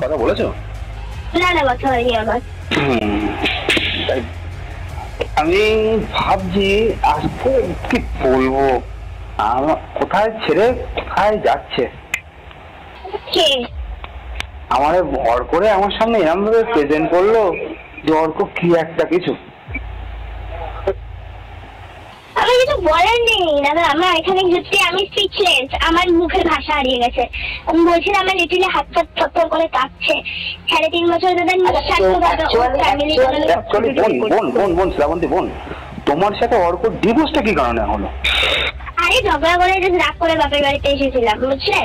কথা বলেছো? না না, কথা হয়নি আমার। আমি ভাবছি আজকে কি বলবো, আমার কোথায় ছেড়ে কোথায় যাচ্ছে। কে? আমার ভর করে আমার সামনে এরকম ভাবে প্রেজেন্ট করলো যে অর্ক কি একটা কিছু। আমি কিছু বলার নেই দাদা, আমার এখানে সত্যি আমি স্পিচলেস, আমার মুখের ভাষা হারিয়ে গেছে। আমি বলছিলাম আমার লিটিলে হাত পাত থরথর করে কাঁপছে। 3.5 বছর দাদা নিঃশ্বাস তো দাদা ওর ফ্যামিলি বোন শ্রাবন্তী বোন, তোমার সাথে অর্ক ডিভোর্সটা কি কারণে হলো? আরে ঝগড়া করে যে রাগ করে বাপের বাড়িতে এসেছিলাম, বুঝলে?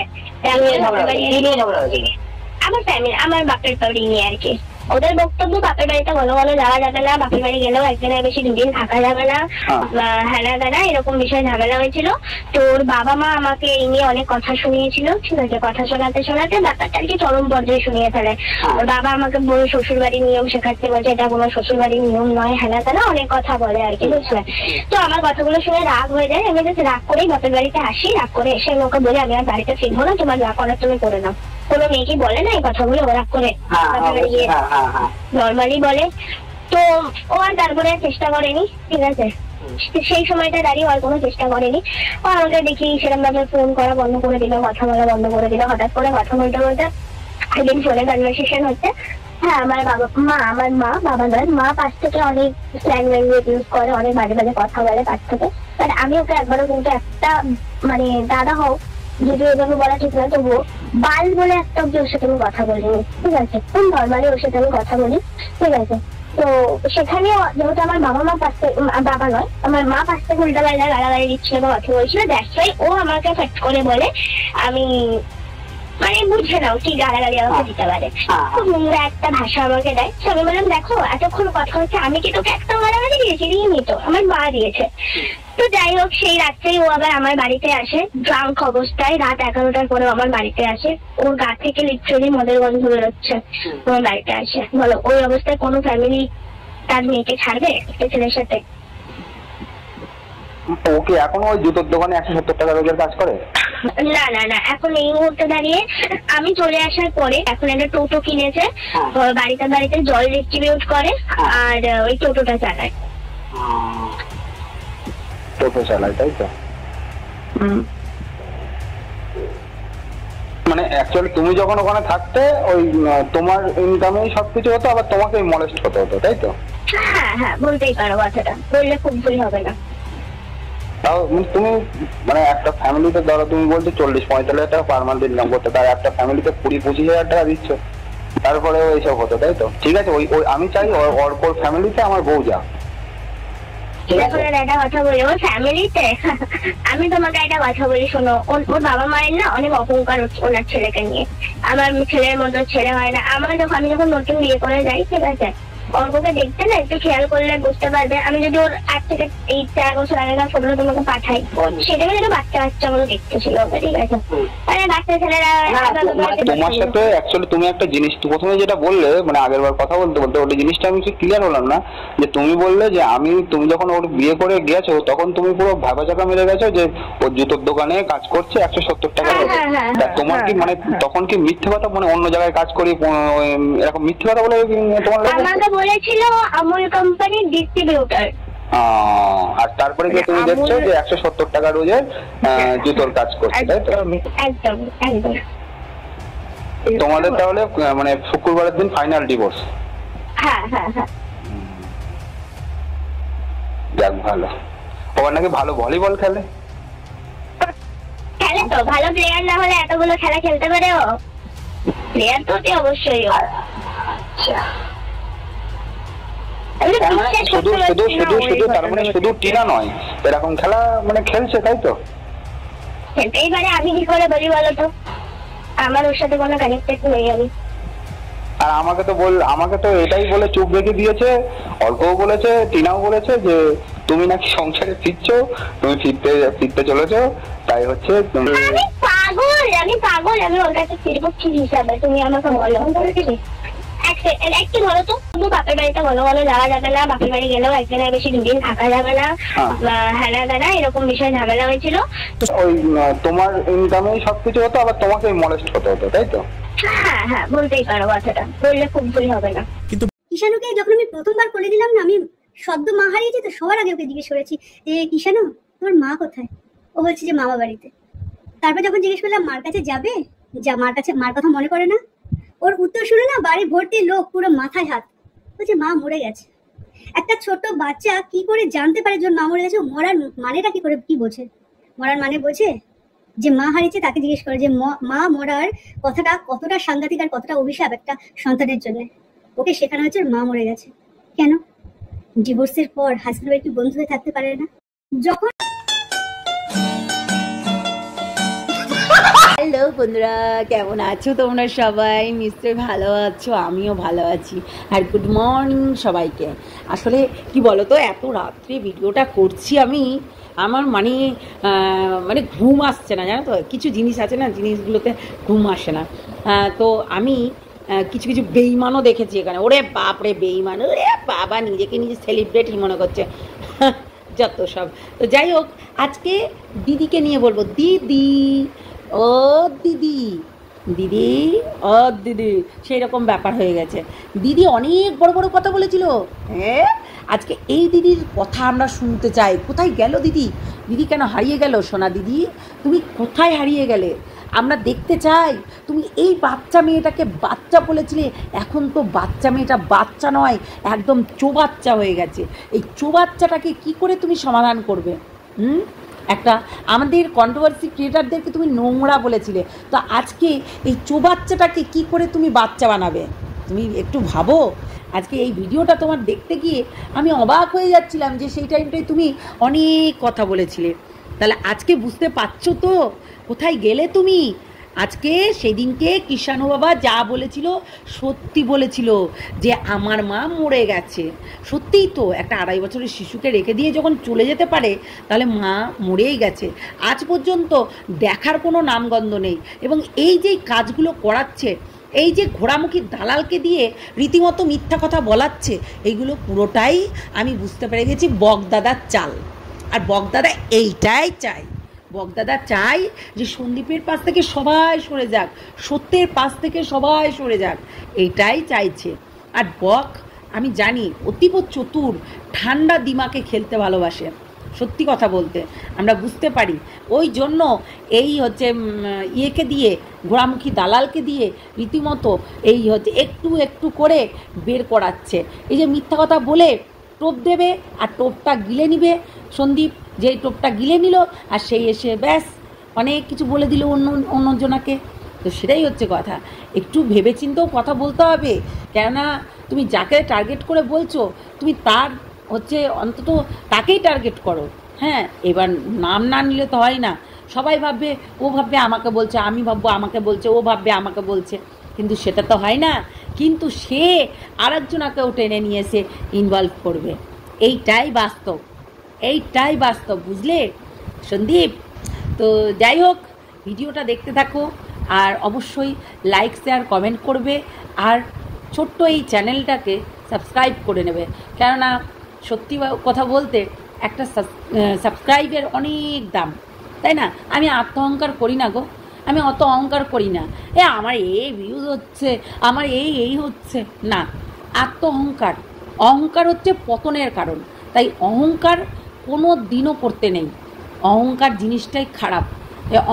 আমার ফ্যামিলি, আমার বাপের বাড়ি নিয়ে আর কি। ওদের বক্তব্য বাপের বাড়িতে ঘন ঘন যাওয়া যাবে না, বাপের বাড়ি গেলেও একদিনের বেশি 2 দিন থাকা যাবে না, হ্যানা দানা এরকম বিষয়ে ঝামেলা হয়েছিল। তো ওর বাবা মা আমাকে এই নিয়ে অনেক কথা শুনিয়েছিল, ঠিক আছে? কথা শোনাতে শোনাতে ব্যাপারটা আর কি চরম পর্যায়ে শুনিয়ে ফেলে। ওর বাবা আমাকে বলে শ্বশুর বাড়ির নিয়ম শেখাতে, বলছে এটা কোনো শ্বশুর বাড়ির নিয়ম নয়, হ্যানা দানা অনেক কথা বলে আর কি, বুঝলে? তো আমার কথাগুলো শুনে রাগ হয়ে যায়, আমি জাস্ট রাগ করেই বাপের বাড়িতে আসি। রাগ করে এসে আমি ওকে বলি আমি আর বাড়িতে ফিরবো না, তোমার যা করার তুমি করে নাও। কোনো মেয়ে কি বলে না এই কথাগুলো রাগ করে? নর্মালি বলে। তো ও আর তারপরে চেষ্টা করেনি, ঠিক আছে? সেই সময়টা দাঁড়িয়ে আর কোনো চেষ্টা করেনি। ও আমাকে দেখি সেরকম ভাবে ফোন করা বন্ধ করে দিল, কথা বলা বন্ধ করে দিল। হঠাৎ করে কথা বলতে বলতে একদিন ফোনে কনভারসেশন হচ্ছে। হ্যাঁ, আমার বাবা নয়, মা পাশ থেকে অনেক স্ল্যাং ল্যাঙ্গুয়েজ ইউজ করে, অনেক বাজে বাজে কথা বলে পাশ থেকে। বাট আমি ওকে একবারও কিন্তু একটা মানে দাদা হোক যদিও এভাবে বলা ঠিক না, তবুও বাল বলে একটা অব্দি ওর সাথে আমি কথা বলিনি, ঠিক আছে? খুব নর্মালি ওর সাথে আমি কথা বলি, ঠিক আছে? তো সেখানে যেহেতু আমার বাবা নয়, আমার মা পাশ থেকে উল্টা পাল্টা গালাগালি দিচ্ছিল বা কথা বলছিল, দ্যাটস ওয়াই ও আমাকে ফ্যাক্ট করে বলে আমি মানে বুঝে নাও কি গালাগালি আমাকে দিতে পারে। খুব নোংরা একটা ভাষা আমাকে দেয়। আমি বললাম দেখো এতক্ষণ কথা হচ্ছে, আমি কি তোকে একটা গালাগালি দিয়েছি? দিইনি তো, আমার মা দিয়েছে। তো যাই হোক, সেই রাত্রেই ও আবার আমার বাড়িতে আসে ড্রাঙ্ক অবস্থায়, রাত 11টার পরে আমার বাড়িতে আসে। ওর গা থেকে লিটারালি মদের গন্ধ বেরোচ্ছে, আমার বাড়িতে আসে। বলো ওই অবস্থায় কোনো ফ্যামিলি তার মেয়েকে ছাড়বে একটা ছেলের সাথে? ওকে এখন ওই জুতোর দোকানে 170 টাকা রোজের কাজ করে? না না না, এখন এই মুহূর্তে দাঁড়িয়ে আমি চলে আসার পরে এখন একটা টোটো কিনেছে, বাড়িতে বাড়িতে জল ডিস্ট্রিবিউট করে আর ওই টোটোটা চালায়। টোটো চালায়, তাই তো? মানে অ্যাকচুয়ালি তুমি যখন ওখানে থাকতে ওই তোমার ইনকামেই সবকিছু হতো, আবার তোমাকে মলেস্ট হতে হতো, তাই তো? হ্যাঁ হ্যাঁ, বলতেই পারো কথাটা, বললে খুব ভুল হবে না। তাও তুমি মানে একটা ফ্যামিলিতে ধরো তুমি বলছো 40-45 টাকা পার মান্থ ইনকাম করতে, তার একটা ফ্যামিলিতে 20-25 হাজার টাকা দিচ্ছ, তারপরে এইসব হতো, তাই তো? ঠিক আছে, ওই আমি চাই ওর ফ্যামিলিতে আমার বউ যা। একটা কথা বলি, ওর ফ্যামিলিতে আমি তোমাকে একটা কথা বলি শোনো, ওর বাবা মায়ের না অনেক অহংকার ওনার ছেলেকে নিয়ে। আমার ছেলের মতো ছেলে হয় না। আমি যখন নতুন বিয়ে করে যাই, ঠিক আছে, অর্ককে দেখতে না একটু খেয়াল করলে বুঝতে পারবে, আমি যদি ওর 8 থেকে 4 বছর আগেকার ফটোটা তোমাকে পাঠাই, সেটাকে যেন বাচ্চা বাচ্চা মতো দেখতে ছিল, ঠিক আছে? মানে বাচ্চা ছেলেরা তোমার সাথে অ্যাকচুয়ালি তুমি একটা জিনিস প্রথমে যেটা বললে, মানে আগের বার কথা বলতে বলতে ওই জিনিসটা আমি ক্লিয়ার হলাম না, যে তুমি বললে যে তুমি যখন ওর বিয়ে করে গেছো তখন তুমি পুরো ভাবা চাকা মেরে গেছো যে ওর জুতোর দোকানে কাজ করছে 170 টাকা। তোমার কি মানে তখন কি মিথ্যে কথা, মানে অন্য জায়গায় কাজ করি এরকম মিথ্যে কথা বলে তোমার বলেছিল আমুল কোম্পানির ডিস্ট্রিবিউটর। আর তারপরে কি তুমি দেখছো যে 170 টাকা রোজের জুতোর কাজ করছে, তাই তো? একদম একদম। তোমাদের তাহলে মানে শুক্রবারের দিন ফাইনাল ডিভোর্স? হ্যাঁ হ্যাঁ হ্যাঁ। যাক ভালো। ওর নাকি ভালো ভলিবল খেলে? খেলে তো, ভালো প্লেয়ার না হলে এতগুলো খেলা খেলতে পারে ও? প্লেয়ার তো অবশ্যই। আচ্ছা, শুধু তার মানে শুধু টিনা নয়, এরকম খেলা মানে খেলছে, তাই তো? খেলতেই পারে, আমি কি করে বলি বলো তো? আমার ওর সাথে কোনো কানেক্টেড নেই আমি। আর আমাকে তো এটাই বলে চুপ রেখে দিয়েছে, অল্পও বলেছে, টিনাও বলেছে যে তুমি নাকি সংসারে ফিরছো, তুমি ফিরতে চলেছো, তাই হচ্ছে আমি পাগল, আমি ওর কাছে ফিরবো কি হিসাবে? তুমি আমাকে বলো একটু বলো তো। বাপের বাড়িতে ঘন ঘন যাওয়া যাবে না, বাপের বাড়ি গেলেও একদিনের বেশি 2 দিন থাকা যাবে না, হ্যানা দানা এরকম বিষয়ে ঝামেলা হয়েছিল। ওই তোমার ইনকামেই সবকিছু হতো, আবার তোমাকে মলেস্ট হতে হতো, তাই তো? হ্যাঁ হ্যাঁ বলতেই পারো কথাটা, বললে খুব ভুল হবে না। কিষাণুকে যখন আমি প্রথমবার কোলে দিলাম না, আমি সদ্য মা হারিয়েছি তো সবার আগে ওকে জিজ্ঞেস করেছি যে কিষাণু তোর মা কোথায়? ও বলছে যে মামা বাড়িতে। তারপর যখন জিজ্ঞেস করলাম মার কাছে যাবে, যা মার কথা মনে পড়ে না, ওর উত্তর শুনে না বাড়ি ভর্তি লোক পুরো মাথায় হাত, বলছে মা মরে গেছে। একটা ছোট বাচ্চা কি করে জানতে পারে যে মা মরে গেছে? মরার মানেটা কি করে, কি বোঝে? মরার মানে বোঝে? যে মা হারিয়েছে তাকে জিজ্ঞেস করে যে মা মরার কথাটা কতটা সাংঘাতিক আর কতটা অভিশাপ একটা সন্তানের জন্য। ওকে শেখানো হচ্ছে মা মরে গেছে। কেন? ডিভোর্সের পর হাজবেন্ড ওয়াইফ কি বন্ধু হয়ে থাকতে পারে না? যখন হ্যালো বন্ধুরা, কেমন আছো তোমরা সবাই? নিশ্চয়ই ভালো আছো, আমিও ভালো আছি। আর গুড মর্নিং সবাইকে। আসলে কি বলো তো, এত রাত্রে ভিডিওটা করছি আমি, আমার মানে ঘুম আসছে না, জানো তো। কিছু জিনিস আছে না, জিনিসগুলোতে ঘুম আসে না। তো আমি কিছু কিছু বেইমানও দেখেছি এখানে। ওরে বাপরে বেইমান, ওরে বাবা, নিজেকে নিজে সেলিব্রিটি মনে করছে যত সব। তো যাই হোক, আজকে দিদিকে নিয়ে বলবো। দিদি, ও দিদি, দিদি, ও দিদি, সেই রকম ব্যাপার হয়ে গেছে। দিদি অনেক বড় বড় কথা বলেছিল। হ্যাঁ, আজকে এই দিদির কথা আমরা শুনতে চাই। কোথায় গেল দিদি? দিদি কেন হারিয়ে গেল? সোনা দিদি, তুমি কোথায় হারিয়ে গেলে? আমরা দেখতে চাই। তুমি এই বাচ্চা মেয়েটাকে বাচ্চা বলেছিলে, এখন তো বাচ্চা মেয়েটা বাচ্চা নয়, একদম চোবাচ্চা হয়ে গেছে। এই চোবাচ্চাটাকে কি করে তুমি সমাধান করবে? একটা আমাদের কন্ট্রোভার্সি ক্রিয়েটারদেরকে তুমি নোংরা বলেছিলে, তো আজকে এই চোবাচ্চাটাকে কি করে তুমি বাচ্চা বানাবে? তুমি একটু ভাবো। আজকে এই ভিডিওটা তোমার দেখতে গিয়ে আমি অবাক হয়ে যাচ্ছিলাম যে সেই টাইমটায় তুমি অনেক কথা বলেছিলে। তাহলে আজকে বুঝতে পারছো তো কোথায় গেলে তুমি? আজকে সেদিনকে কিষাণু বাবা যা বলেছিল সত্যি বলেছিল, যে আমার মা মরে গেছে। সত্যিই তো, একটা 2.5 বছরের শিশুকে রেখে দিয়ে যখন চলে যেতে পারে, তাহলে মা মরেই গেছে। আজ পর্যন্ত দেখার কোনো নামগন্ধ নেই। এবং এই যে কাজগুলো করাচ্ছে, এই যে ঘোড়ামুখী দালালকে দিয়ে রীতিমতো মিথ্যা কথা বলাচ্ছে, এইগুলো পুরোটাই আমি বুঝতে পেরে গেছি বগদাদার চাল। আর বগদাদা এইটাই চাই, বগদাদা চাই যে সন্দীপের পাশ থেকে সবাই সরে যাক, সত্যের পাশ থেকে সবাই সরে যাক, এইটাই চাইছে। আর বক আমি জানি অতীব চতুর, ঠান্ডা দিমাকে খেলতে ভালোবাসে। সত্যি কথা বলতে আমরা বুঝতে পারি। ওই জন্য এই হচ্ছে ইয়েকে দিয়ে, ঘোড়ামুখী দালালকে দিয়ে রীতিমতো এই হচ্ছে একটু একটু করে বের করাচ্ছে। এই যে মিথ্যা কথা বলে টোপ দেবে আর টোপটা গিলে নিবে সন্দীপ, যেই টোপটা গিলে নিল আর সেই এসে ব্যাস অনেক কিছু বলে দিল অন্যজনাকে। তো সেটাই হচ্ছে কথা। একটু ভেবেচিন্তেও কথা বলতে হবে, কেননা তুমি যাকে টার্গেট করে বলছো, তুমি তার হচ্ছে অন্তত তাকেই টার্গেট করো। হ্যাঁ, এবার নাম না নিলে তো হয় না। সবাই ভাববে ও ভাববে আমাকে বলছে, আমি ভাববো আমাকে বলছে, ও ভাববে আমাকে বলছে, কিন্তু সেটা তো হয় না। কিন্তু সে আরেকজনাকেও টেনে নিয়ে এসে ইনভলভ করবে। এইটাই বাস্তব, এইটাই বাস্তব, বুঝলে সন্দীপ? তো যাই হোক, ভিডিওটা দেখতে থাকো আর অবশ্যই লাইক শেয়ার কমেন্ট করবে, আর ছোট্ট এই চ্যানেলটাকে সাবস্ক্রাইব করে নেবে। কেননা সত্যি কথা বলতে একটা সাবস্ক্রাইবের অনেক দাম, তাই না? আমি আত্মঅহংকার করি না গো, আমি অত অহংকার করি না। আমার এই ভিউজ হচ্ছে, আমার এই হচ্ছে না। আত্মঅহংকার, অহংকার হচ্ছে পতনের কারণ। তাই অহংকার কোনো দিনও করতে নেই। অহংকার জিনিসটাই খারাপ।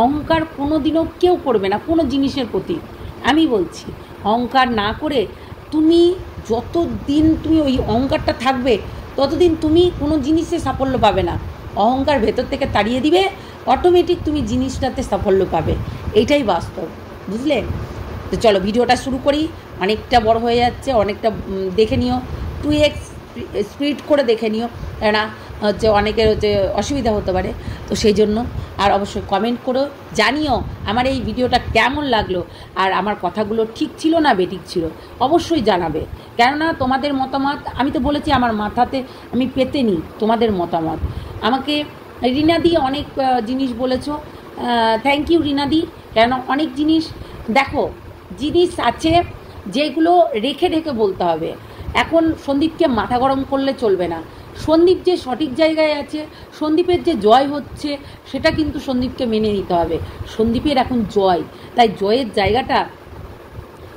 অহংকার কোনো দিনও কেউ করবে না কোনো জিনিসের প্রতি। আমি বলছি, অহংকার না করে তুমি যতদিন তুমি ওই অহংকারটা থাকবে, ততদিন তুমি কোনো জিনিসে সাফল্য পাবে না। অহংকার ভেতর থেকে তাড়িয়ে দিবে, অটোমেটিক তুমি জিনিসটাতে সাফল্য পাবে। এইটাই বাস্তব, বুঝলে? তো চলো ভিডিওটা শুরু করি। অনেকটা বড় হয়ে যাচ্ছে, অনেকটা দেখে নিও, 2x স্পিড করে দেখে নিও, কেননা হচ্ছে অনেকের হচ্ছে অসুবিধা হতে পারে। তো সেই জন্য আর অবশ্যই কমেন্ট করো, জানিও আমার এই ভিডিওটা কেমন লাগলো, আর আমার কথাগুলো ঠিক ছিল না বেঠিক ছিল, অবশ্যই জানাবে। কেননা তোমাদের মতামত, আমি তো বলেছি আমার মাথাতে আমি পেতে নিই তোমাদের মতামত। আমাকে রিনাদি অনেক জিনিস বলেছো, থ্যাংক ইউ রিনাদি। কেন অনেক জিনিস দেখো, জিনিস আছে যেগুলো রেখে রেখে বলতে হবে। এখন সন্দীপকে মাথা গরম করলে চলবে না। সন্দীপ যে সঠিক জায়গায় আছে, সন্দীপের যে জয় হচ্ছে, সেটা কিন্তু সন্দীপকে মেনে নিতে হবে। সন্দীপের এখন জয়, তাই জয়ের জায়গাটা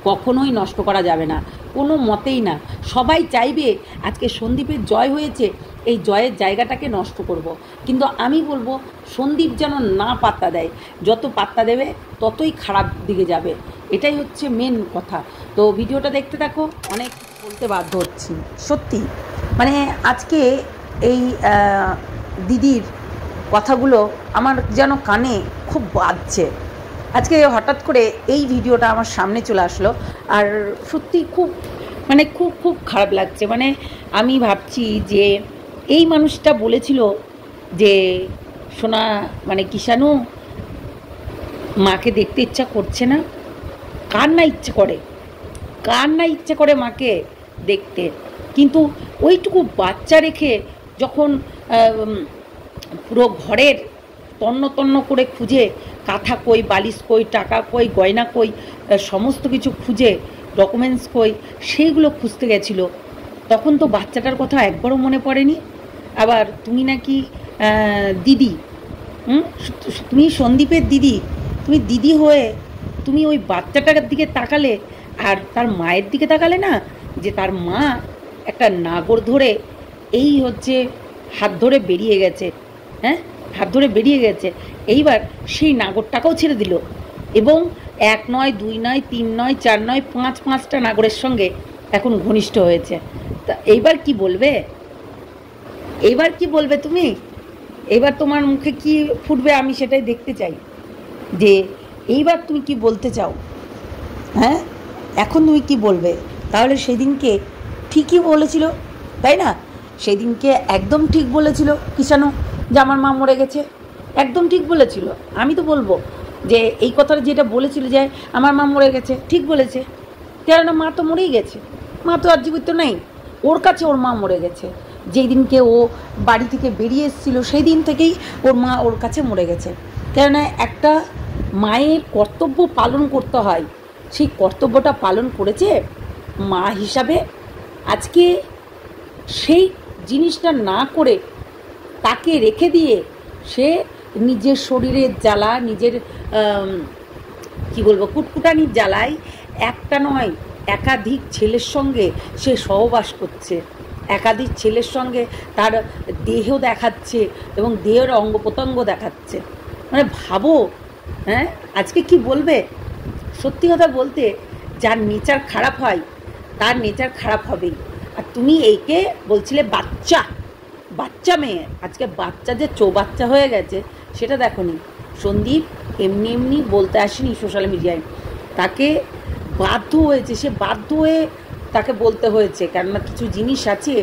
কখনোই নষ্ট করা যাবে না, কোনো মতেই না। সবাই চাইবে আজকে সন্দীপের জয় হয়েছে, এই জয়ের জায়গাটাকে নষ্ট করব। কিন্তু আমি বলবো সন্দীপ যেন না পাত্তা দেয়, যত পাত্তা দেবে ততই খারাপ দিকে যাবে, এটাই হচ্ছে মেন কথা। তো ভিডিওটা দেখতে থাকো, অনেক বলতে বাধ্য হচ্ছি সত্যি। মানে আজকে এই দিদির কথাগুলো আমার যেন কানে খুব বাজছে। আজকে হঠাৎ করে এই ভিডিওটা আমার সামনে চলে আসলো, আর সত্যি খুব মানে খুব খুব খারাপ লাগছে। মানে আমি ভাবছি যে এই মানুষটা বলেছিল যে সোনা মানে কিষাণু মাকে দেখতে ইচ্ছা করছে না, কার না ইচ্ছে করে, কার না ইচ্ছে করে মাকে দেখতে। কিন্তু ওইটুকু বাচ্চা রেখে যখন পুরো ঘরের তন্ন তন্ন করে খুঁজে, কাঁথা কই, বালিশ কই, টাকা কই, গয়না কই, সমস্ত কিছু খুঁজে, ডকুমেন্টস কই, সেইগুলো খুঁজতে গেছিলো, তখন তো বাচ্চাটার কথা একবারও মনে পড়েনি। আবার তুমি নাকি দিদি, তুমি সন্দীপের দিদি, তুমি দিদি হয়ে তুমি ওই বাচ্চাটার দিকে তাকালে আর তার মায়ের দিকে তাকালে না, যে তার মা একটা নাগর ধরে এই হচ্ছে হাত ধরে বেরিয়ে গেছে, হ্যাঁ হাত ধরে বেরিয়ে গেছে, এইবার সেই নাগরটাকেও ছেড়ে দিল এবং 1 নয় 2 নয় 3 নয় 4 নয় 5টা নাগরের সঙ্গে এখন ঘনিষ্ঠ হয়েছে। তা এইবার কি বলবে, এইবার কি বলবে তুমি, এইবার তোমার মুখে কি ফুটবে আমি সেটাই দেখতে চাই, যে এইবার তুমি কি বলতে চাও, হ্যাঁ এখন তুমি কি বলবে। তাহলে সেদিনকে ঠিকই বলেছিল, তাই না? সেদিনকে একদম ঠিক বলেছিল কিষাণু যে আমার মা মরে গেছে, একদম ঠিক বলেছিল। আমি তো বলবো যে এই কথাটা যেটা বলেছিল যে আমার মা মরে গেছে, ঠিক বলেছে, কেননা মা তো মরেই গেছে, মা তো আর জীবিত নেই, ওর কাছে ওর মা মরে গেছে। যেই দিনকে ও বাড়ি থেকে বেরিয়ে এসেছিলো সেই দিন থেকেই ওর মা ওর কাছে মরে গেছে। কেননা একটা মায়ের কর্তব্য পালন করতে হয়, সেই কর্তব্যটা পালন করেছে মা হিসাবে। আজকে সেই জিনিসটা না করে তাকে রেখে দিয়ে সে নিজের শরীরের জ্বালা, নিজের কি বলবো কুটকুটানির জ্বালায় একটা নয় একাধিক ছেলের সঙ্গে সে সহবাস করছে, একাধিক ছেলের সঙ্গে তার দেহ দেখাচ্ছে এবং দেহের অঙ্গ প্রত্যঙ্গ দেখাচ্ছে। মানে ভাবো, হ্যাঁ আজকে কি বলবে। সত্যি কথা বলতে যার নেচার খারাপ হয় তার নেচার খারাপ হবেই। আর তুমি এইকে বলছিলে বাচ্চা, বাচ্চা মেয়ে, আজকে বাচ্চা যে চৌবাচ্চা হয়ে গেছে সেটা দেখো নি। সন্দীপ এমনি এমনি বলতে আসেনি সোশ্যাল মিডিয়ায়, তাকে বাধ্য হয়েছে, সে বাধ্য হয়ে তাকে বলতে হয়েছে, কেননা কিছু জিনিস আছে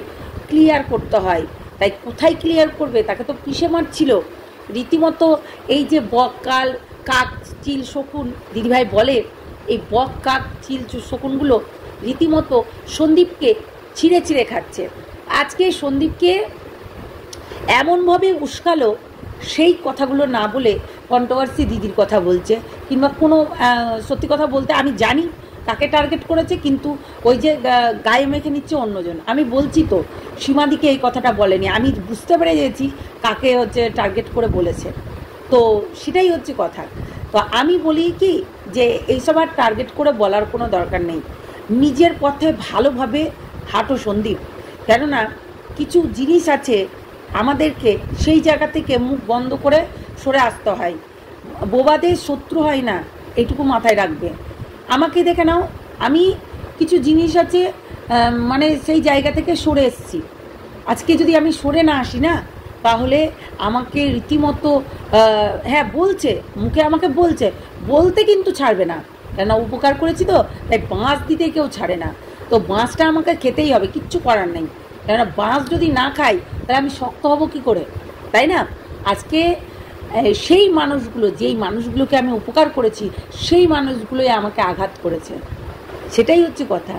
ক্লিয়ার করতে হয়। তাই কোথায় ক্লিয়ার করবে, তাকে তো পিষে মারছিল রীতিমতো। এই যে বক, কাল, কাক, চিল, শকুন দিদিভাই বলে, এই বক, কাক, চিল, শকুনগুলো রীতিমতো সন্দীপকে ছিঁড়ে ছিঁড়ে খাচ্ছে। আজকে সন্দীপকে এমনভাবে উস্কালো, সেই কথাগুলো না বলে কন্ট্রোভার্সি দিদির কথা বলছে, কিংবা কোনো সত্যি কথা বলতে আমি জানি তাকে টার্গেট করেছে, কিন্তু ওই যে গায়ে মেখে নিচ্ছে অন্যজন। আমি বলছি তো সীমাদিকে এই কথাটা বলেনি, আমি বুঝতে পেরে গেছি কাকে হচ্ছে টার্গেট করে বলেছে, তো সেটাই হচ্ছে কথা। তো আমি বলি কি যে এইসব আর টার্গেট করে বলার কোনো দরকার নেই, নিজের পথে ভালোভাবে হাঁটো সন্দীপ। কেননা কিছু জিনিস আছে আমাদেরকে সেই জায়গা থেকে মুখ বন্ধ করে সরে আসতে হয়, বোবাদের শত্রু হয় না, এইটুকু মাথায় রাখবে। আমাকে দেখে নাও, আমি কিছু জিনিস আছে মানে সেই জায়গা থেকে সরে এসেছি। আজকে যদি আমি সরে না আসি না, তাহলে আমাকে রীতিমতো হ্যাঁ বলছে, মুখে আমাকে বলছে, বলতে কিন্তু ছাড়বে না, কেননা উপকার করেছি তো, তাই বাঁশ দিতে কেউ ছাড়ে না। তো বাঁশটা আমাকে খেতেই হবে, কিচ্ছু করার নেই, কেননা বাঁশ যদি না খাই তাহলে আমি শক্ত হব কী করে, তাই না? আজকে সেই মানুষগুলো, যেই মানুষগুলোকে আমি উপকার করেছি, সেই মানুষগুলোই আমাকে আঘাত করেছে, সেটাই হচ্ছে কথা।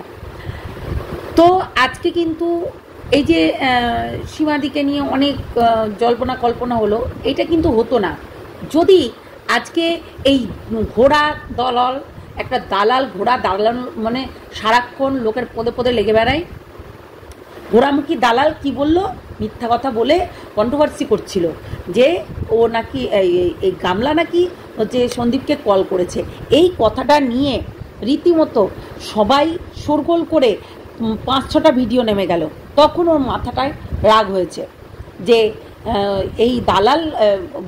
তো আজকে কিন্তু এই যে সীমাদিকে নিয়ে অনেক জল্পনা কল্পনা হলো, এটা কিন্তু হতো না যদি আজকে এই ঘোড়া দলাল, একটা দালাল, ঘোড়া দালাল মানে সারাক্ষণ লোকের পদে পদে লেগে বেড়ায়। ঘোড়ামুখী দালাল কি বলল, মিথ্যা কথা বলে কন্ট্রোভার্সি করছিল যে ও নাকি এই গামলা নাকি হচ্ছে সন্দীপকে কল করেছে। এই কথাটা নিয়ে রীতিমতো সবাই শোরগোল করে 5-6টা ভিডিও নেমে গেল। তখন ওর মাথাটায় রাগ হয়েছে যে এই দালাল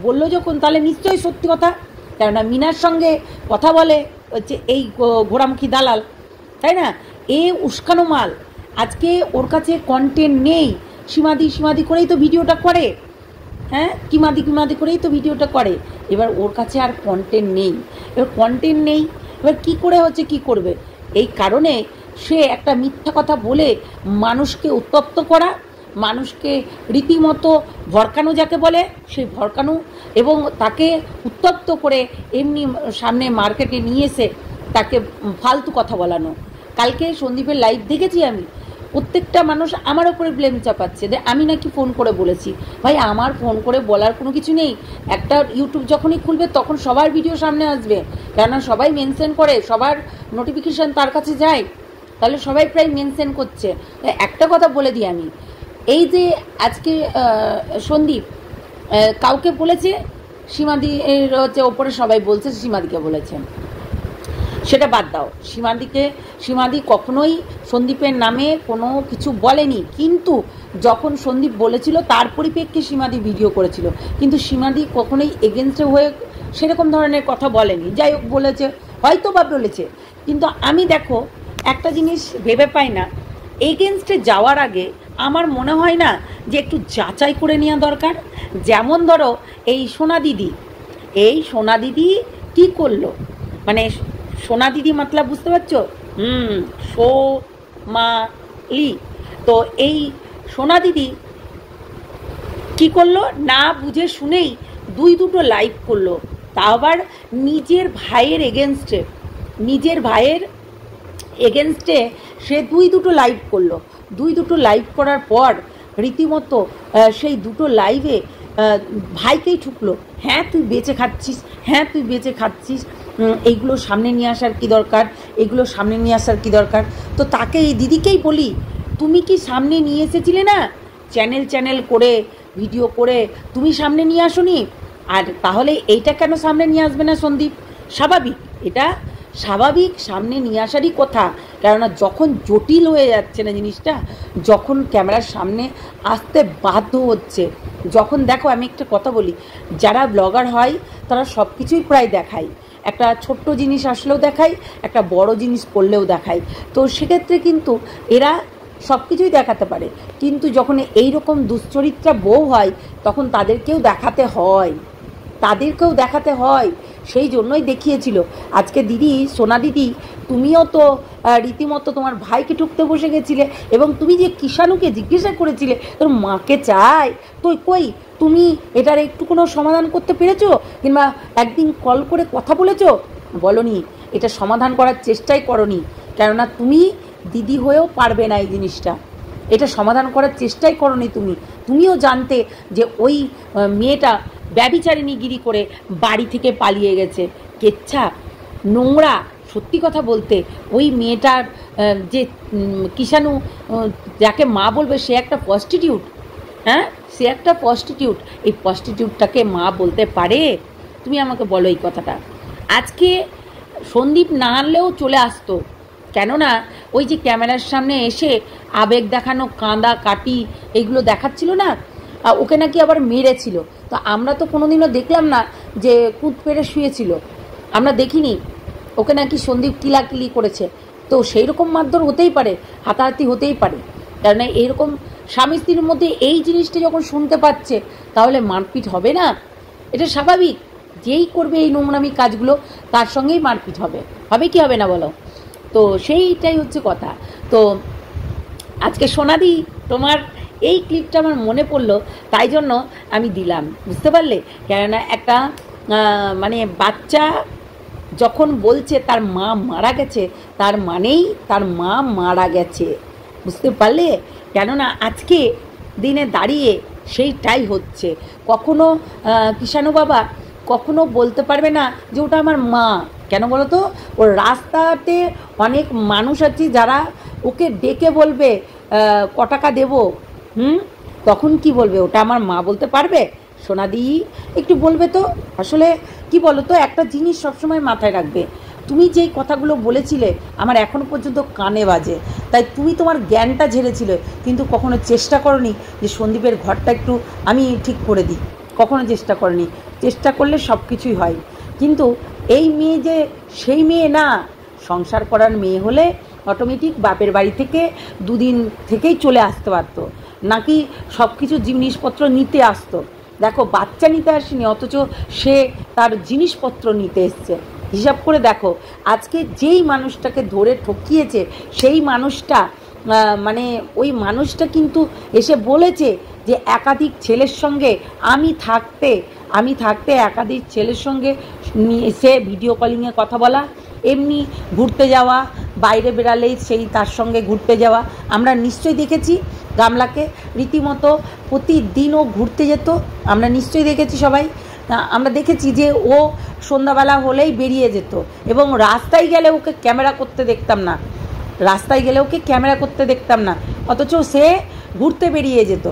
বলল যখন, তাহলে নিশ্চয়ই সত্যি কথা, কেননা মিনার সঙ্গে কথা বলে হচ্ছে এই ঘোড়ামুখী দালাল, তাই না? এ উস্কানো মাল। আজকে ওর কাছে কন্টেন্ট নেই, সীমাদি করেই তো ভিডিওটা করে, হ্যাঁ, কিমাদি করেই তো ভিডিওটা করে। এবার ওর কাছে আর কন্টেন্ট নেই, এবার কি করে হচ্ছে, কি করবে? এই কারণে সে একটা মিথ্যা কথা বলে মানুষকে উত্তপ্ত করা, মানুষকে রীতিমতো ভড়কানো, যাকে বলে সেই ভড়কানো, এবং তাকে উত্তপ্ত করে এমনি সামনে মার্কেটে নিয়ে এসে তাকে ফালতু কথা বলানো। কালকে সন্দীপের লাইভ দেখেছি আমি, প্রত্যেকটা মানুষ আমার ওপরে ব্লেম চাপাচ্ছে যে আমি নাকি ফোন করে বলেছি। ভাই, আমার ফোন করে বলার কোনো কিছু নেই। একটা ইউটিউব যখনই খুলবে তখন সবার ভিডিও সামনে আসবে, কেননা সবাই মেনশন করে, সবার নোটিফিকেশান তার কাছে যায়, তাহলে সবাই প্রায় মেনশন করছে। একটা কথা বলে দিই আমি, এই যে আজকে সন্দীপ কাউকে বলেছে, সীমাদি হচ্ছে ওপরে সবাই বলছে সীমাদিকে বলেছেন, সেটা বাদ দাও। সীমাদি কখনোই সন্দীপের নামে কোনো কিছু বলেনি, কিন্তু যখন সন্দীপ বলেছিল তার পরিপ্রেক্ষে সীমাদি ভিডিও করেছিল, কিন্তু সীমাদি কখনোই এগেনস্টে হয়ে সেরকম ধরনের কথা বলেনি। যাই হোক, বলেছে হয়তো বা বলেছে, কিন্তু আমি দেখো একটা জিনিস ভেবে পাই না, এগেনস্টে যাওয়ার আগে আমার মনে হয় না যে একটু যাচাই করে নেওয়া দরকার। যেমন ধরো এই সোনা দিদি কী করলো, মানে সোনা দিদি মতলব বুঝতে পারছো? সোমালি। তো এই সোনা দিদি কী করলো, না বুঝে শুনেই দুটো লাইভ করলো, তা আবার নিজের ভাইয়ের এগেনস্টে সে দুটো লাইভ করলো। দুটো লাইভ করার পর রীতিমতো সেই দুটো লাইভে ভাইকেই ঠুকলো, হ্যাঁ তুই বেঁচে খাচ্ছিস, এইগুলো সামনে নিয়ে আসার কি দরকার? তো তাকে, এই দিদিকেই বলি, তুমি কি সামনে নিয়ে এসেছিলে না? চ্যানেল করে ভিডিও করে তুমি সামনে নিয়ে আসোনি? আর তাহলে এইটা কেন সামনে নিয়ে আসবে না সন্দীপ? স্বাভাবিক সামনে নিয়ে আসারই কথা, কেননা যখন জটিল হয়ে যাচ্ছে না জিনিসটা, যখন ক্যামেরার সামনে আসতে বাধ্য হচ্ছে, যখন দেখো আমি একটা কথা বলি, যারা ব্লগার হয় তারা সব কিছুই প্রায় দেখায়, একটা ছোট্ট জিনিস আসলেও দেখায়, একটা বড় জিনিস করলেও দেখায়। তো সেক্ষেত্রে কিন্তু এরা সব কিছুই দেখাতে পারে, কিন্তু যখন এই রকম দুশ্চরিত্রা বউ হয় তখন তাদেরকেও দেখাতে হয়। সেই জন্যই দেখিয়েছিল। আজকে দিদি, সোনা দিদি, তুমিও তো রীতিমতো তোমার ভাইকে ঠুকতে বসে গেছিলে, এবং তুমি যে কিষাণুকে জিজ্ঞাসা করেছিলে তোর মাকে চাই, তো কই তুমি এটার একটু কোনো সমাধান করতে পেরেছো? কিংবা একদিন কল করে কথা বলেছো? বলনি। এটা সমাধান করার চেষ্টাই করনি, কেননা তুমি দিদি হয়েও পারবে না এই জিনিসটা। এটা সমাধান করার চেষ্টাই করনি তুমিও জানতে যে ওই মেয়েটা ব্যভিচারিণীগিরি করে বাড়ি থেকে পালিয়ে গেছে। কেচ্ছা, নোংরা। সত্যি কথা বলতে ওই মেয়েটার যে কিষাণু যাকে মা বলবে, সে একটা প্রস্টিটিউট, হ্যাঁ, সে একটা প্রস্টিটিউট। এই প্রস্টিটিউটটাকে মা বলতে পারে? তুমি আমাকে বলো এই কথাটা। আজকে সন্দীপ না আনলেও চলে আসতো, কেননা ওই যে ক্যামেরার সামনে এসে আবেগ দেখানো, কাঁদা কাটি এগুলো দেখাচ্ছিল না, ওকে নাকি আবার মেরেছিল। তো আমরা তো কোনোদিনও দেখলাম না যে কুঁত পেরে শুয়েছিল, আমরা দেখিনি। ওকে নাকি সন্দীপ কিলাকিলি করেছে। তো সেই রকম মারধর হতেই পারে, হাতাহাতি হতেই পারে, কারণ এইরকম স্বামী স্ত্রীর মধ্যে এই জিনিসটা যখন শুনতে পাচ্ছে তাহলে মারপিট হবে না? এটা স্বাভাবিক। যেই করবে এই নোংরামি কাজগুলো তার সঙ্গেই মারপিট হবে কি হবে না বলো? তো সেইটাই হচ্ছে কথা। তো আজকে সোনাদি, তোমার এই ক্লিপটা আমার মনে পড়লো, তাই জন্য আমি দিলাম, বুঝতে পারলে? কেননা একটা মানে বাচ্চা যখন বলছে তার মা মারা গেছে, তার মানেই তার মা মারা গেছে, বুঝতে পারলে? কেননা আজকে দিনে দাঁড়িয়ে সেইটাই হচ্ছে। কখনো কিষাণু বাবা কখনো বলতে পারবে না যে ওটা আমার মা। কেন বলো তো? ওর রাস্তাতে অনেক মানুষ আছে যারা ওকে ডেকে বলবে ক টাকা দেবো, তখন কি বলবে? ওটা আমার মা বলতে পারবে? সোনাদি একটু বলবে তো। আসলে কি বলো তো, একটা জিনিস সবসময় মাথায় রাখবে, তুমি যেই কথাগুলো বলেছিলে আমার এখনও পর্যন্ত কানে বাজে। তাই তুমি তোমার জ্ঞানটা ঝেড়েছিলে, কিন্তু কখনো চেষ্টা করনি যে সন্দীপের ঘরটা একটু আমি ঠিক করে দিই, কখনো চেষ্টা করনি। চেষ্টা করলে সব কিছুই হয়। কিন্তু এই মেয়ে যে সেই মেয়ে না, সংসার করার মেয়ে হলে অটোমেটিক বাপের বাড়ি থেকে দুদিন থেকেই চলে আসতে পারতো, নাকি সব কিছু জিনিসপত্র নিতে আসতো। দেখো, বাচ্চা নিতে আসেনি, অথচ সে তার জিনিসপত্র নিতে এসছে। হিসাব করে দেখো, আজকে যেই মানুষটাকে ধরে ঠকিয়েছে সেই মানুষটা মানে ওই মানুষটা কিন্তু এসে বলেছে যে একাধিক ছেলের সঙ্গে আমি থাকতে একাধিক ছেলের সঙ্গে এসে ভিডিও কলিংয়ে কথা বলা, এমনি ঘুরতে যাওয়া, বাইরে বেরালেই সেই তার সঙ্গে ঘুরতে যাওয়া। আমরা নিশ্চয়ই দেখেছি গামলাকে রীতিমতো প্রতিদিনও ঘুরতে যেত, আমরা নিশ্চয়ই দেখেছি সবাই। আমরা দেখেছি যে ও সন্ধ্যাবেলা হলেই বেরিয়ে যেত, এবং রাস্তায় গেলে ওকে ক্যামেরা করতে দেখতাম না, অথচ সে ঘুরতে বেরিয়ে যেত।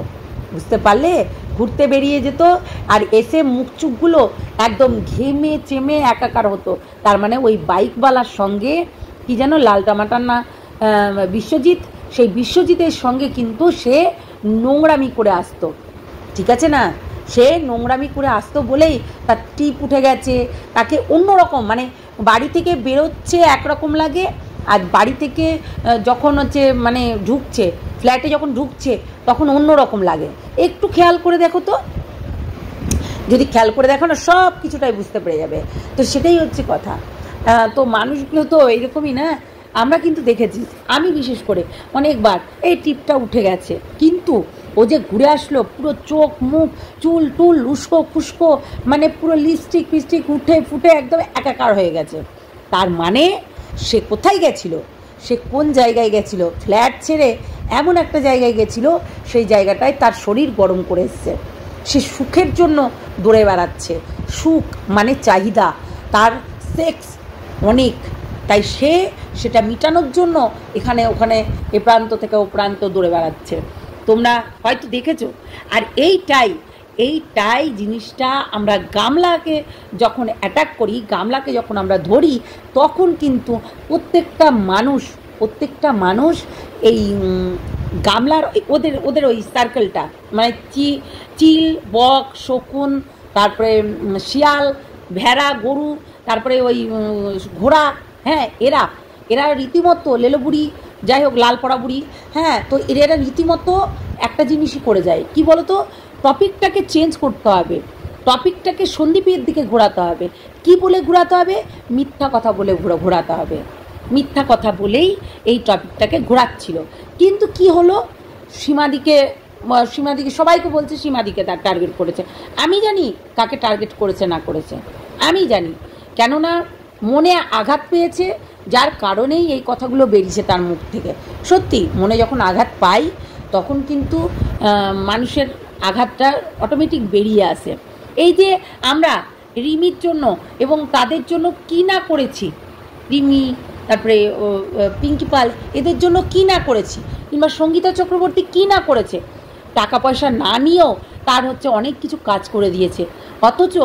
বুঝতে পারলে? ঘুরতে বেরিয়ে যেত, আর এসে মুখ চুখগুলো একদম ঘেমে চেমে একাকার হতো। তার মানে ওই বাইকওয়ালার সঙ্গে কি যেন লাল টমাটার না বিশ্বজিৎ, সেই বিশ্বজিতের সঙ্গে কিন্তু সে নোংরামি করে আসতো। ঠিক আছে না? সে নোংরামি করে আসতো বলেই তার টিপ উঠে গেছে, তাকে অন্যরকম, মানে বাড়ি থেকে বেরোচ্ছে একরকম লাগে, আর বাড়ি থেকে যখন মানে ঢুকছে, ফ্ল্যাটে যখন ঢুকছে তখন অন্য রকম লাগে। একটু খেয়াল করে দেখো তো, যদি খেয়াল করে দেখো না, সব কিছুটাই বুঝতে পেরে যাবে। তো সেটাই হচ্ছে কথা। তো মানুষগুলো তো এইরকমই না, আমরা কিন্তু দেখেছি, আমি বিশেষ করে অনেকবার এই টিপটা উঠে গেছে, কিন্তু ও যে ঘুরে আসলো, পুরো চোখ মুখ চুল টুল উস্কো খুস্কো, মানে পুরো লিপস্টিক ফিস্টিক উঠে ফুটে একদম একাকার হয়ে গেছে। তার মানে সে কোথায় গেছিল, সে কোন জায়গায় গেছিল? ফ্ল্যাট ছেড়ে এমন একটা জায়গায় গেছিল, সেই জায়গাটায় তার শরীর গরম করে এসছে। সে সুখের জন্য দৌড়ে বেড়াচ্ছে, সুখ মানে চাহিদা, তার সেক্স অনেক, তাই সে সেটা মেটানোর জন্য এখানে ওখানে এ প্রান্ত থেকে ও প্রান্ত দৌড়ে বেড়াচ্ছে। তোমরা হয়তো দেখেছো। আর এইটাই জিনিসটা আমরা গামলাকে যখন অ্যাটাক করি, গামলাকে যখন আমরা ধরি, তখন কিন্তু প্রত্যেকটা মানুষ এই গামলার ওদের ওই সার্কেলটা, মানে চিল, বক, শকুন, তারপরে শিয়াল, ভেড়া, গরু, তারপরে ওই ঘোড়া, হ্যাঁ, এরা রীতিমতো লেলো বুড়ি, যাই হোক লাল পড়া বুড়ি, হ্যাঁ, তো এরা রীতিমতো একটা জিনিসই করে যায়, কি বলতো? টপিকটাকে চেঞ্জ করতে হবে, টপিকটাকে সন্দীপের দিকে ঘোরাতে হবে। কি বলে ঘোরাতে হবে? মিথ্যা কথা বলে ঘোরাতে হবে। মিথ্যা কথা বলেই এই টপিকটাকে ঘোরাচ্ছিল। কিন্তু কি হলো? সীমাদিকে সবাইকে বলছে সীমাদিকে তার টার্গেট করেছে। আমি জানি কাকে টার্গেট করেছে না করেছে, আমি জানি, কেননা মনে আঘাত পেয়েছে, যার কারণেই এই কথাগুলো বেরিয়েছে তার মুখ থেকে। সত্যি মনে যখন আঘাত পাই তখন কিন্তু মানুষের আঘাতটা অটোমেটিক বেরিয়ে আসে। এই যে আমরা রিমির জন্য এবং তাদের জন্য কি না করেছি, রিমি, তারপরে পিঙ্কি পাল, এদের জন্য কি না করেছি, কিংবা সঙ্গীতা চক্রবর্তী কি না করেছে, টাকা পয়সা না নিয়েও তার অনেক কিছু কাজ করে দিয়েছে, অথচ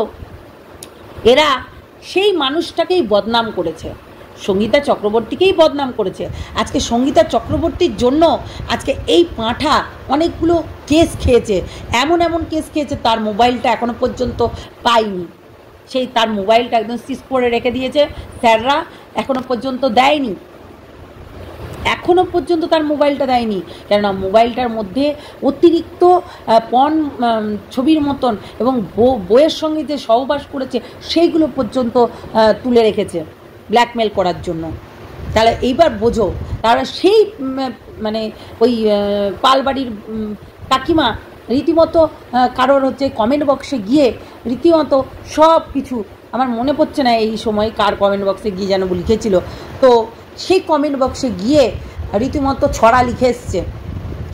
এরা সেই মানুষটাকেই বদনাম করেছে, সঙ্গীতা চক্রবর্তীকেই বদনাম করেছে। আজকে সঙ্গীতা চক্রবর্তীর জন্য আজকে এই পাঁঠা অনেকগুলো কেস খেয়েছে, এমন কেস খেয়েছে, তার মোবাইলটা এখনো পর্যন্ত পায়নি। সেই তার মোবাইলটা একদম সিজ করে রেখে দিয়েছে স্যাররা, এখনো পর্যন্ত দেয়নি, তার মোবাইলটা দেয়নি। কেননা মোবাইলটার মধ্যে অতিরিক্ত পর্ন ছবির মতন এবং বইয়ের সঙ্গে যে সহবাস করেছে সেইগুলো পর্যন্ত তুলে রেখেছে ব্ল্যাকমেল করার জন্য। তাহলে এইবার বোঝো, তারা সেই মানে ওই পালবাড়ির কাকিমা রীতিমতো কারোর কমেন্ট বক্সে গিয়ে রীতিমতো সব কিছু, আমার মনে পড়ছে না এই সময় কার কমেন্ট বক্সে গিয়ে যেন লিখেছিল, তো সেই কমেন্ট বক্সে গিয়ে রীতিমতো ছড়া লিখে এসছে,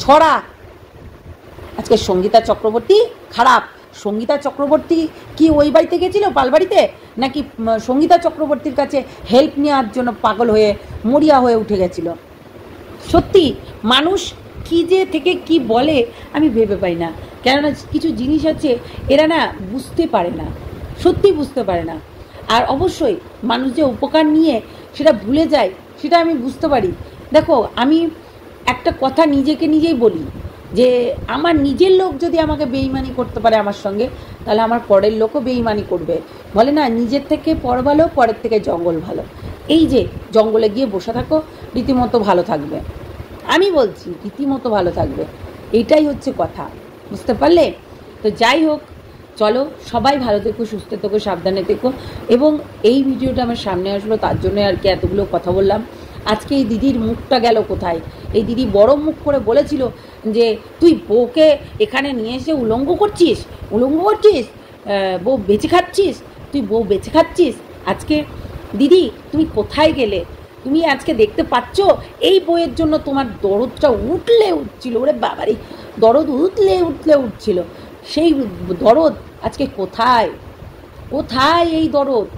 ছড়া। আজকে সঙ্গীতা চক্রবর্তী খারাপ, সঙ্গীতা চক্রবর্তী কি ওই বাড়িতে গেছিল পালবাড়িতে, নাকি সঙ্গীতা চক্রবর্তীর কাছে হেল্প নেওয়ার জন্য পাগল হয়ে মরিয়া হয়ে উঠে গেছিল? সত্যি মানুষ কি যে থেকে কি বলে আমি ভেবে পাই না। কেননা কিছু জিনিস আছে এরা না বুঝতে পারে না, সত্যি বুঝতে পারে না। আর অবশ্যই মানুষ যে উপকার নিয়ে সেটা ভুলে যায় সেটা আমি বুঝতে পারি। দেখো আমি একটা কথা নিজেকে নিজেই বলি যে আমার নিজের লোক যদি আমাকে বেইমানি করতে পারে আমার সঙ্গে, তাহলে আমার পরের লোকও বেইমানি করবে। বলে না, নিজের থেকে পর ভালো, পরের থেকে জঙ্গল ভালো। এই যে জঙ্গলে গিয়ে বসে থাকো, রীতিমতো ভালো থাকবে। আমি বলছি রীতিমতো ভালো থাকবে, এইটাই হচ্ছে কথা, বুঝতে পারলে? তো যাই হোক, চলো সবাই ভালো থেকো, সুস্থ থেকো, সাবধানে থেকো। এবং এই ভিডিওটা আমার সামনে আসলো তার জন্য আর কি এতগুলো কথা বললাম। আজকে এই দিদির মুখটা গেল কোথায়? এই দিদি বড় মুখ করে বলেছিল যে তুই বউকে এখানে নিয়ে এসে উলঙ্গ করছিস, বউ বেঁচে খাচ্ছিস, তুই বউ বেঁচে খাচ্ছিস। আজকে দিদি তুমি কোথায় গেলে? তুমি আজকে দেখতে পাচ্ছ এই বইয়ের জন্য তোমার দরদটা উঠছিল, ওরে বাবারে, দরদ উঠছিল। সেই দরদ আজকে কোথায়? এই দরদ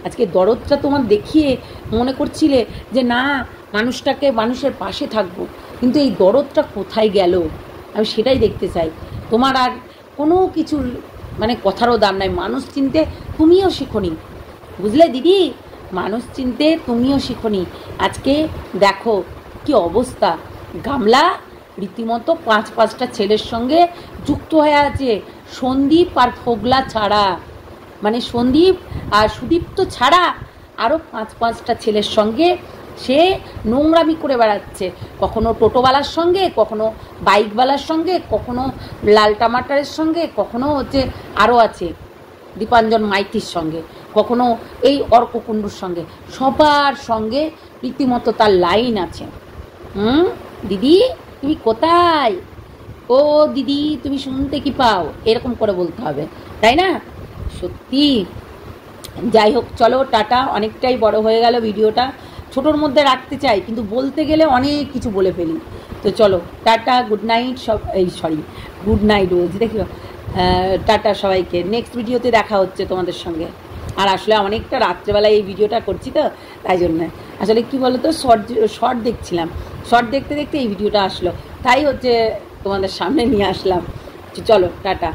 আজকে দরদটা তোমার দেখিয়ে মনে করছিলে যে না, মানুষের পাশে থাকবো, কিন্তু এই দরদটা কোথায় গেল? আমি সেটাই দেখতে চাই। তোমার আর কোনো কিছুর মানে কথারও দাম নাই। মানুষ চিনতে তুমিও শিখোনি, বুঝলে দিদি? মানুষ চিনতে তুমিও শিখোনি। আজকে দেখো কি অবস্থা, গামলা রীতিমতো 5-5টা ছেলের সঙ্গে যুক্ত হয়ে আছে, সন্দীপ আর ফোগলা ছাড়া, মানে সন্দীপ আর সুদীপ্ত ছাড়া আরও 5-5টা ছেলের সঙ্গে সে নোংরামি করে বেড়াচ্ছে। কখনো টোটোওয়ালার সঙ্গে, কখনো বাইকওয়ালার সঙ্গে, কখনো লাল টামাটারের সঙ্গে, কখনো হচ্ছে আরও আছে দীপাঞ্জন মাইতির সঙ্গে, কখনো এই অর্ককুণ্ডুর সঙ্গে, সবার সঙ্গে রীতিমতো তার লাইন আছে। দিদি তুমি কোথায়? ও দিদি তুমি শুনতে কি পাও? এরকম করে বলতে হবে, তাই না? সত্যি। যাই হোক, চলো টাটা। অনেকটাই বড় হয়ে গেল ভিডিওটা, ছোটোর মধ্যে রাখতে চাই কিন্তু বলতে গেলে অনেক কিছু বলে ফেলি। তো চলো tata, good night good night বলছি, দেখি। টাটা সবাইকে, নেক্সট ভিডিওতে দেখা হচ্ছে তোমাদের সঙ্গে। আর আসলে অনেকটা রাত্রেবেলায় এই ভিডিওটা করছি তো তাই জন্য। আসলে কি বলো তো, শর্ট দেখছিলাম, শর্ট দেখতে দেখতে এই ভিডিওটা আসলো, তাই হচ্ছে তোমাদের সামনে নিয়ে আসলাম। চলো টাটা।